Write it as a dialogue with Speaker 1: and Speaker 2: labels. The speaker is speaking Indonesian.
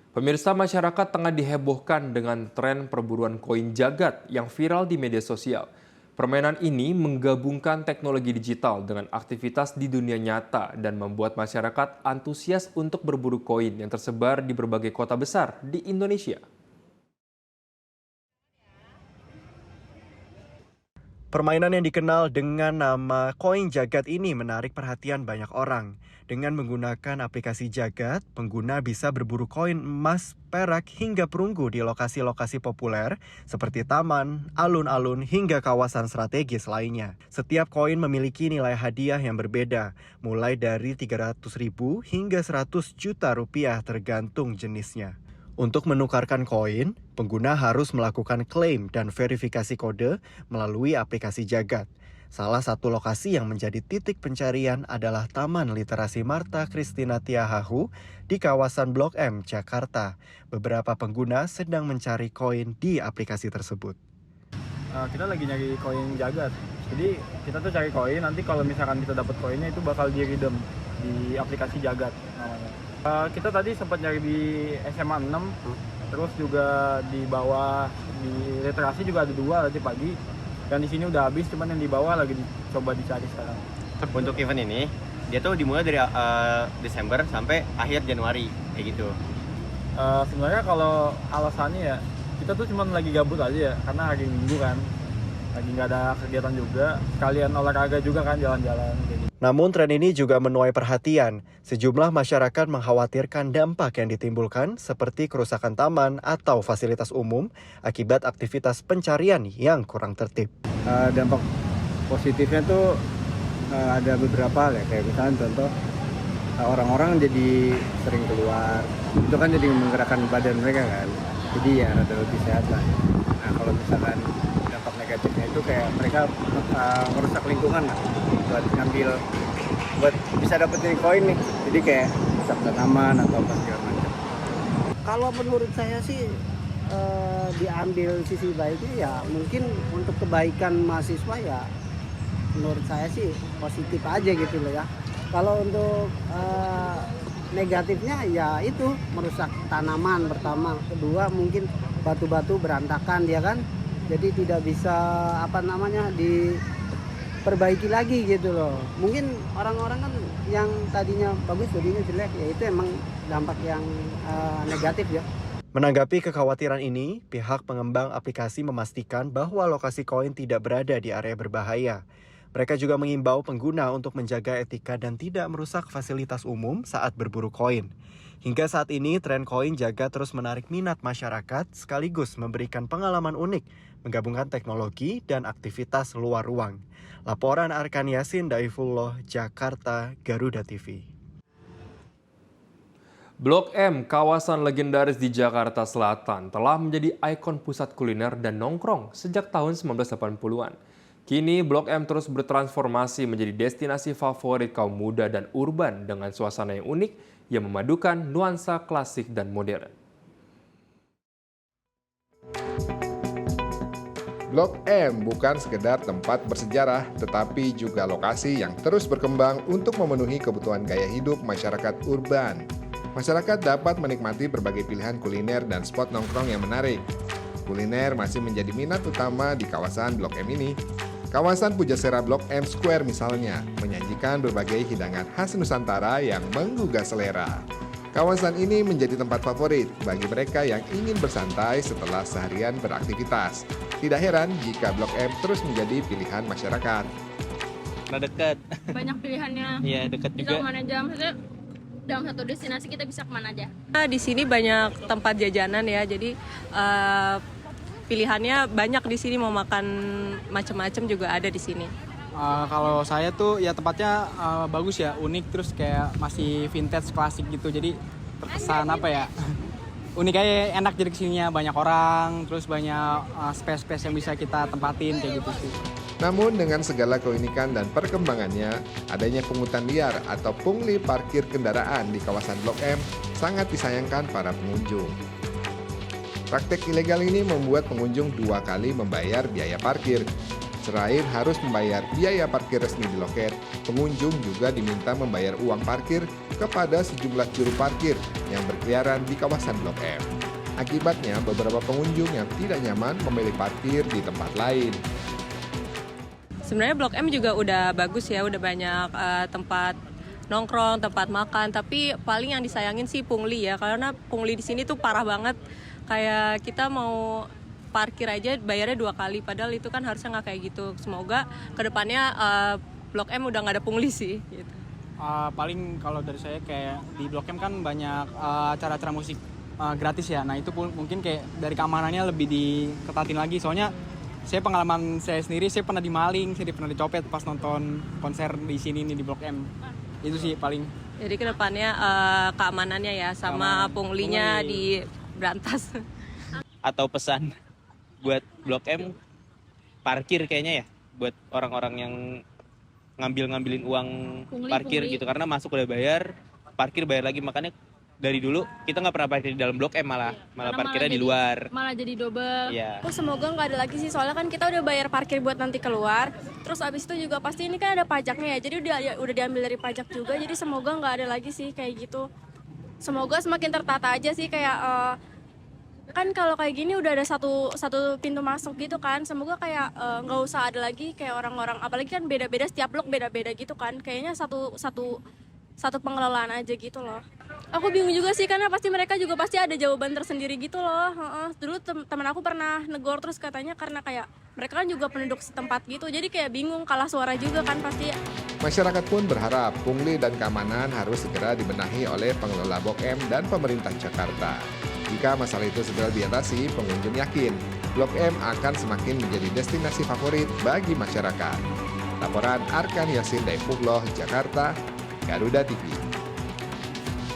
Speaker 1: Pemirsa, masyarakat tengah dihebohkan dengan tren perburuan koin jagat yang viral di media sosial. Permainan ini menggabungkan teknologi digital dengan aktivitas di dunia nyata dan membuat masyarakat antusias untuk berburu koin yang tersebar di berbagai kota besar di Indonesia.
Speaker 2: Permainan yang dikenal dengan nama koin jagat ini menarik perhatian banyak orang. Dengan menggunakan aplikasi jagat, pengguna bisa berburu koin emas, perak, hingga perunggu di lokasi-lokasi populer seperti taman, alun-alun, hingga kawasan strategis lainnya. Setiap koin memiliki nilai hadiah yang berbeda, mulai dari 300.000 hingga 100 juta rupiah tergantung jenisnya. Untuk menukarkan koin, pengguna harus melakukan klaim dan verifikasi kode melalui aplikasi Jagat. Salah satu lokasi yang menjadi titik pencarian adalah Taman Literasi Marta Christina Tiahahu di kawasan Blok M, Jakarta. Beberapa pengguna sedang mencari koin di aplikasi tersebut.
Speaker 3: Kita lagi nyari koin jagat. Jadi kita tuh cari koin, nanti kalau misalkan kita dapat koinnya itu bakal di-redeem di aplikasi jagat namanya. Kita tadi sempat nyari di SMA 6, terus juga di bawah di literasi juga ada 2 tadi pagi. Dan di sini udah habis, cuman yang di bawah lagi coba dicari sekarang.
Speaker 4: Untuk event ini, dia tuh dimulai dari Desember sampai akhir Januari, kayak gitu.
Speaker 3: Sebenarnya kalau alasannya ya, kita tuh cuman lagi gabut aja ya, karena hari Minggu kan. Lagi nggak ada kegiatan juga, sekalian olahraga juga kan, jalan-jalan kayak gitu.
Speaker 2: Namun tren ini juga menuai perhatian. Sejumlah masyarakat mengkhawatirkan dampak yang ditimbulkan seperti kerusakan taman atau fasilitas umum akibat aktivitas pencarian yang kurang tertib.
Speaker 5: Dampak positifnya tuh ada beberapa ya, kayak misalnya contoh orang-orang jadi sering keluar, itu kan jadi menggerakkan badan mereka kan, jadi ya rada lebih sehat lah. Nah kalau misalkan dampak negatifnya itu kayak mereka merusak lingkungan lah, buat bisa dapetin koin nih, jadi kayak rusak tanaman atau apa segala macam.
Speaker 6: Kalau menurut saya sih diambil sisi baiknya ya mungkin untuk kebaikan mahasiswa ya menurut saya sih positif aja gitu loh ya. Kalau untuk negatifnya ya itu merusak tanaman pertama, kedua mungkin batu-batu berantakan ya kan, jadi tidak bisa diperbaiki lagi gitu loh. Mungkin orang-orang kan yang tadinya bagus jadinya jelek, ya itu emang dampak yang negatif ya.
Speaker 2: Menanggapi kekhawatiran ini, pihak pengembang aplikasi memastikan bahwa lokasi koin tidak berada di area berbahaya. Mereka juga mengimbau pengguna untuk menjaga etika dan tidak merusak fasilitas umum saat berburu koin. Hingga saat ini, tren koin jagat terus menarik minat masyarakat sekaligus memberikan pengalaman unik, menggabungkan teknologi dan aktivitas luar ruang. Laporan Arkan Yasin Daifullah, Jakarta, Garuda TV.
Speaker 1: Blok M, kawasan legendaris di Jakarta Selatan, telah menjadi ikon pusat kuliner dan nongkrong sejak tahun 1980-an. Kini, Blok M terus bertransformasi menjadi destinasi favorit kaum muda dan urban dengan suasana yang unik yang memadukan nuansa klasik dan modern.
Speaker 7: Blok M bukan sekedar tempat bersejarah, tetapi juga lokasi yang terus berkembang untuk memenuhi kebutuhan gaya hidup masyarakat urban. Masyarakat dapat menikmati berbagai pilihan kuliner dan spot nongkrong yang menarik. Kuliner masih menjadi minat utama di kawasan Blok M ini. Kawasan Pujasera Blok M Square misalnya, menyajikan berbagai hidangan khas Nusantara yang menggugah selera. Kawasan ini menjadi tempat favorit bagi mereka yang ingin bersantai setelah seharian beraktivitas. Tidak heran jika Blok M terus menjadi pilihan masyarakat.
Speaker 8: Nah, dekat.
Speaker 9: Banyak pilihannya.
Speaker 8: Iya, dekat
Speaker 9: Bisa
Speaker 8: juga.
Speaker 9: kemana aja, maksudnya dalam satu destinasi kita bisa kemana aja.
Speaker 10: Di sini banyak tempat jajanan ya, jadi pilihannya banyak di sini, mau makan macam-macam juga ada di sini.
Speaker 3: Kalau saya tuh ya tempatnya bagus ya, unik, terus kayak masih vintage klasik gitu, jadi terkesan apa ya, unik aja, enak jadi kesininya, banyak orang, terus banyak space-space yang bisa kita tempatin kayak gitu sih.
Speaker 7: Namun dengan segala keunikan dan perkembangannya, adanya pungutan liar atau pungli parkir kendaraan di kawasan Blok M sangat disayangkan para pengunjung. Praktek ilegal ini membuat pengunjung 2 kali membayar biaya parkir. Selain harus membayar biaya parkir resmi di loket, pengunjung juga diminta membayar uang parkir kepada sejumlah juru parkir yang berkeliaran di kawasan Blok M. Akibatnya, beberapa pengunjung yang tidak nyaman memilih parkir di tempat lain.
Speaker 10: Sebenarnya Blok M juga udah bagus ya, udah banyak tempat nongkrong, tempat makan. Tapi paling yang disayangin sih pungli ya, karena pungli di sini tuh parah banget. Kayak kita mau parkir aja bayarnya 2 kali, padahal itu kan harusnya nggak kayak gitu. Semoga kedepannya Blok M udah nggak ada pungli sih. Gitu.
Speaker 3: Paling kalau dari saya kayak di Blok M kan banyak acara-acara musik gratis ya. Nah itu pun mungkin kayak dari keamanannya lebih diketatin lagi. Soalnya pengalaman saya sendiri, saya pernah dimaling, saya pernah dicopet pas nonton konser di sini nih di Blok M. Itu sih paling.
Speaker 10: Jadi kedepannya keamanannya ya sama punglinya diberantas.
Speaker 8: Atau pesan buat Blok M, parkir kayaknya ya, buat orang-orang yang ngambilin uang parkir gitu, karena masuk udah bayar, parkir bayar lagi. Makanya dari dulu kita nggak pernah parkir di dalam Blok M, malah parkirnya di luar.
Speaker 9: Malah jadi double.
Speaker 8: Iya.
Speaker 9: Semoga nggak ada lagi sih, soalnya kan kita udah bayar parkir buat nanti keluar. Terus abis itu juga pasti ini kan ada pajaknya ya, jadi udah diambil dari pajak juga. Jadi semoga nggak ada lagi sih kayak gitu. Semoga semakin tertata aja sih, kayak kan kalau kayak gini udah ada satu pintu masuk gitu kan. Semoga kayak nggak usah ada lagi kayak orang-orang, apalagi kan beda-beda, setiap blok beda-beda gitu kan. Kayaknya satu pengelolaan aja gitu loh. Aku bingung juga sih, karena pasti mereka juga pasti ada jawaban tersendiri gitu loh. Dulu teman aku pernah negor, terus katanya karena kayak mereka kan juga penduduk setempat gitu, jadi kayak bingung, kalah suara juga kan pasti.
Speaker 7: Masyarakat pun berharap pungli dan keamanan harus segera dibenahi oleh pengelola Blok M dan pemerintah Jakarta. Jika masalah itu segera diatasi, pengunjung yakin Blok M akan semakin menjadi destinasi favorit bagi masyarakat. Laporan Arkan Yasin Daifullah, Jakarta, Garuda TV.